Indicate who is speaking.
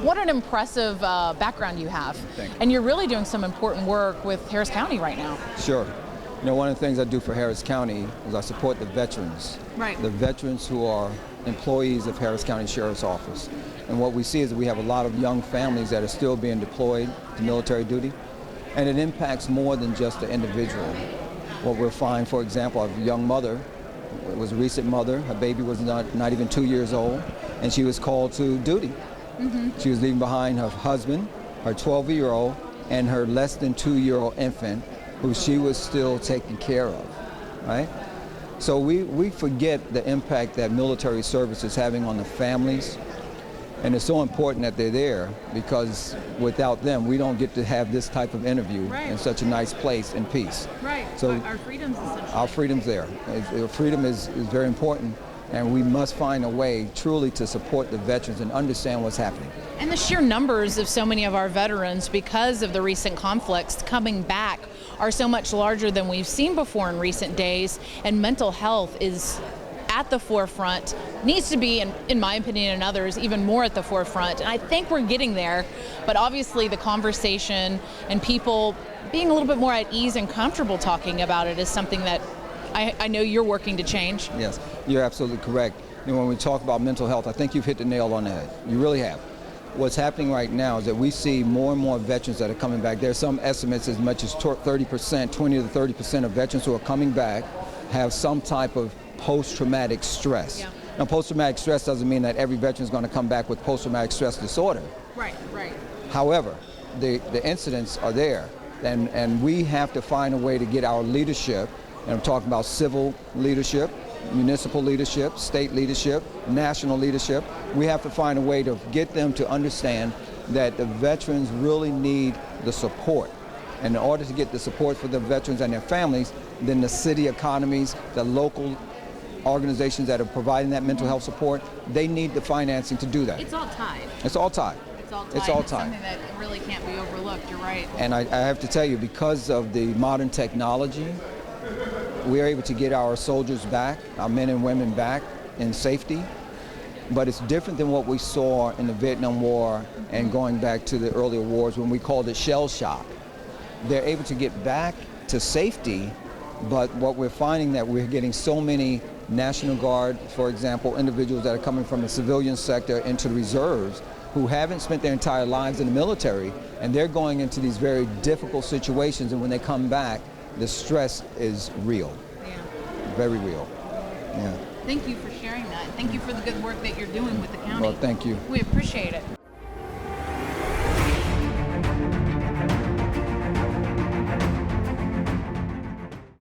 Speaker 1: What an impressive background you have.
Speaker 2: Thank you.
Speaker 1: And you're really doing some important work with Harris County right now.
Speaker 2: Sure. You know, one of the things I do for Harris County is I support the veterans.
Speaker 1: Right.
Speaker 2: The veterans who are employees of Harris County Sheriff's Office. And what we see is that we have a lot of young families that are still being deployed to military duty. And it impacts more than just the individual. What we'll find, for example, a young mother, it was a recent mother, her baby was not even 2 years old, and she was called to duty. She was leaving behind her husband, her 12-year-old, and her less than 2-year-old infant, who she was still taking care of, right? So we forget the impact that military service is having on the families, and it's so important that they're there, because without them, we don't get to have this type of interview in such a nice place in peace.
Speaker 1: Right.
Speaker 2: So
Speaker 1: our freedom's essential.
Speaker 2: our freedom's there. Freedom is very important, and we must find a way truly to support the veterans and understand what's happening.
Speaker 1: And the sheer numbers of so many of our veterans, because of the recent conflicts coming back, are so much larger than we've seen before in recent days, and mental health is at the forefront, needs to be, in my opinion and others, even more at the forefront. And I think we're getting there, but obviously the conversation and people being a little bit more at ease and comfortable talking about it is something that I know you're working to change.
Speaker 2: Yes, you're absolutely correct. You know, when we talk about mental health, I think you've hit the nail on the head. You really have. What's happening right now is that we see more and more veterans that are coming back. There are some estimates as much as 30%, 20 to 30% of veterans who are coming back have some type of post-traumatic stress.
Speaker 1: Yeah.
Speaker 2: Now, post-traumatic stress doesn't mean that every veteran is going to come back with post-traumatic stress disorder.
Speaker 1: Right.
Speaker 2: However, the incidents are there, and we have to find a way to get our leadership, and I'm talking about civil leadership, municipal leadership, state leadership, national leadership. We have to find a way to get them to understand that the veterans really need the support. And in order to get the support for the veterans and their families, then the city economies, the local organizations that are providing that mental health support, they need the financing to do that.
Speaker 1: It's all tied.
Speaker 2: It's all tied.
Speaker 1: It's all tied. Something that really can't be overlooked. You're right.
Speaker 2: And I have to tell you, because of the modern technology, we are able to get our soldiers back, our men and women back in safety. But it's different than what we saw in the Vietnam War and going back to the earlier wars when we called it shell shock. They're able to get back to safety, but what we're finding that we're getting so many National Guard, for example, individuals that are coming from the civilian sector into the reserves who haven't spent their entire lives in the military, and they're going into these very difficult situations, and when they come back, the stress is real.
Speaker 1: Yeah.
Speaker 2: Very real. Yeah.
Speaker 1: Thank you for sharing that. Thank you for the good work that you're doing with the county.
Speaker 2: Well, thank you.
Speaker 1: We appreciate it.